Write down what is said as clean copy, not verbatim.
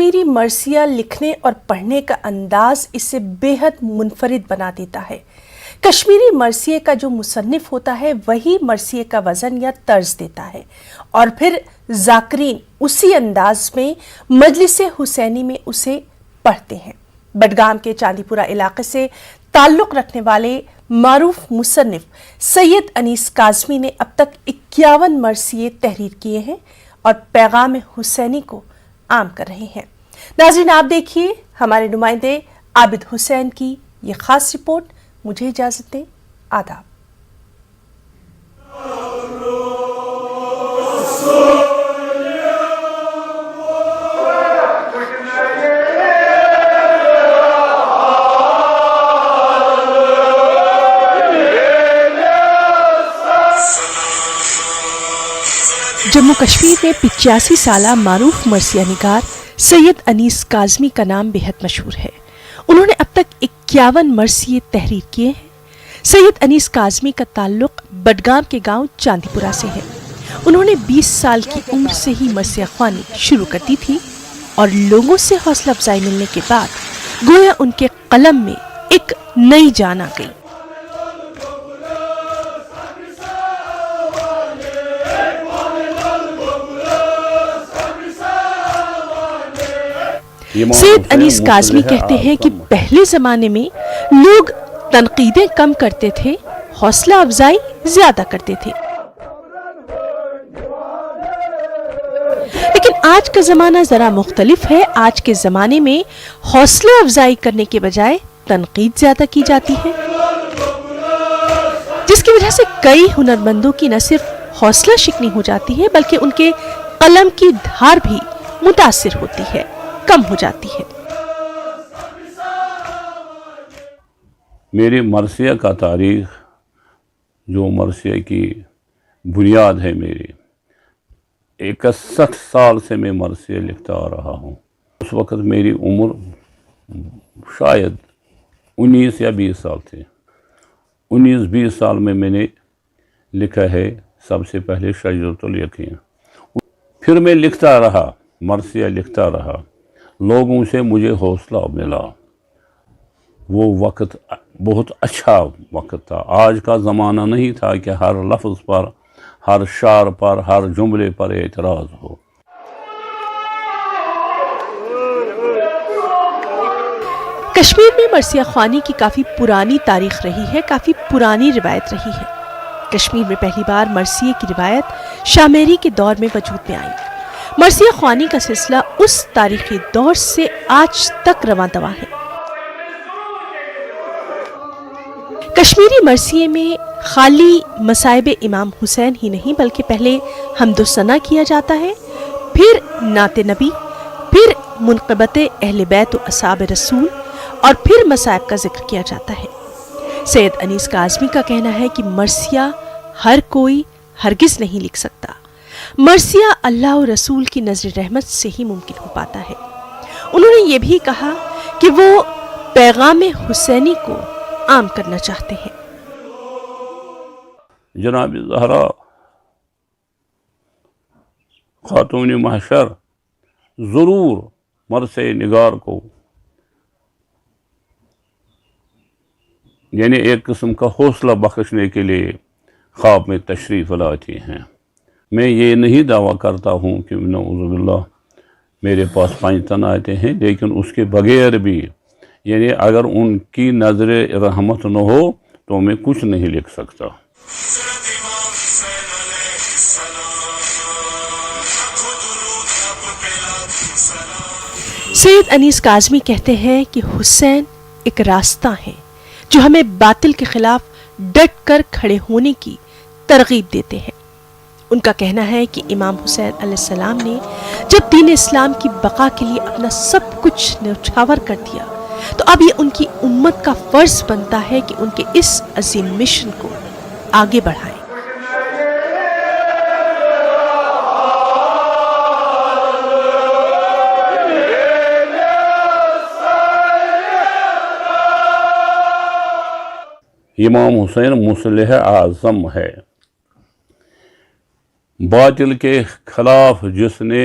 کشمیری مرثیہ لکھنے اور پڑھنے کا انداز اسے بے حد منفرد بنا دیتا ہے۔ کشمیری مرثیے کا جو مصنف ہوتا ہے وہی مرثیے کا وزن یا طرز دیتا ہے اور پھر ذاکرین اسی انداز میں مجلس حسینی میں اسے پڑھتے ہیں۔ بڈگام کے چاندی پورہ علاقے سے تعلق رکھنے والے معروف مصنف سید انیس کاظمی نے اب تک 51 مرثیے تحریر کیے ہیں اور پیغام حسینی کو عام کر رہے ہیں۔ ناظرین، آپ دیکھیے ہمارے نمائندے عابد حسین کی یہ خاص رپورٹ۔ مجھے اجازت دیں، آداب۔ جموں کشمیر میں 85 سالہ معروف مرثیہ نگار سید انیس کاظمی کا نام بے حد مشہور ہے۔ انہوں نے اب تک 51 مرثیے تحریر کیے ہیں۔ سید انیس کاظمی کا تعلق بڈگام کے گاؤں چاندی پورہ سے ہے۔ انہوں نے 20 سال کی عمر سے ہی مرثیہ خوانی شروع کر دی تھی اور لوگوں سے حوصلہ افزائی ملنے کے بعد گویا ان کے قلم میں ایک نئی جان آ گئی۔ سید انیس کاظمی کہتے ہیں کہ پہلے زمانے میں لوگ تنقیدیں کم کرتے تھے، حوصلہ افزائی زیادہ کرتے تھے، لیکن آج کا زمانہ ذرا مختلف ہے۔ آج کے زمانے میں حوصلہ افزائی کرنے کے بجائے تنقید زیادہ کی جاتی ہے، جس کی وجہ سے کئی ہنرمندوں کی نہ صرف حوصلہ شکنی ہو جاتی ہے بلکہ ان کے قلم کی دھار بھی متاثر ہوتی ہے، کم ہو جاتی ہے۔ میری مرثیہ کا تاریخ، جو مرثیہ کی بنیاد ہے میری، 61 سال سے میں مرثیہ لکھتا آ رہا ہوں۔ اس وقت میری عمر شاید 19 یا 20 سال تھی۔ 19-20 سال میں نے لکھا ہے سب سے پہلے شجرۃ الیقین۔ پھر میں لکھتا رہا، مرثیہ لکھتا رہا، لوگوں سے مجھے حوصلہ ملا۔ وہ وقت بہت اچھا وقت تھا۔ آج کا زمانہ نہیں تھا کہ ہر لفظ پر، ہر شعر پر، ہر جملے پر اعتراض ہو۔ کشمیر میں مرثیہ خوانی کی کافی پرانی تاریخ رہی ہے، کافی پرانی روایت رہی ہے۔ کشمیر میں پہلی بار مرثیے کی روایت شاہ مہری کے دور میں وجود میں آئی۔ مرثیہ خوانی کا سلسلہ اس تاریخی دور سے آج تک رواں دواں ہے۔ کشمیری مرثیے میں خالی مصائب امام حسین ہی نہیں بلکہ پہلے حمد و ثنا کیا جاتا ہے، پھر نعت نبی، پھر منقبت اہل بیت و اصحاب رسول اور پھر مصائب کا ذکر کیا جاتا ہے۔ سید انیس کاظمی کا کہنا ہے کہ مرثیہ ہر کوئی ہرگز نہیں لکھ سکتا، مرثیہ اللہ و رسول کی نظر رحمت سے ہی ممکن ہو پاتا ہے۔ انہوں نے یہ بھی کہا کہ وہ پیغام حسینی کو عام کرنا چاہتے ہیں۔ جناب زہرا خاتون محشر ضرور مرثیہ نگار کو یعنی ایک قسم کا حوصلہ بخشنے کے لیے خواب میں تشریف لاتی ہیں۔ میں یہ نہیں دعویٰ کرتا ہوں کہ نعوذ باللہ میرے پاس 5 تن آتے ہیں، لیکن اس کے بغیر بھی یعنی اگر ان کی نظر رحمت نہ ہو تو میں کچھ نہیں لکھ سکتا۔ سید انیس کاظمی کہتے ہیں کہ حسین ایک راستہ ہے جو ہمیں باطل کے خلاف ڈٹ کر کھڑے ہونے کی ترغیب دیتے ہیں۔ ان کا کہنا ہے کہ امام حسین علیہ السلام نے جب دین اسلام کی بقا کے لیے اپنا سب کچھ نچھاور کر دیا تو اب یہ ان کی امت کا فرض بنتا ہے کہ ان کے اس عظیم مشن کو آگے بڑھائیں۔ امام حسین مصلح اعظم ہے۔ باطل کے خلاف جس نے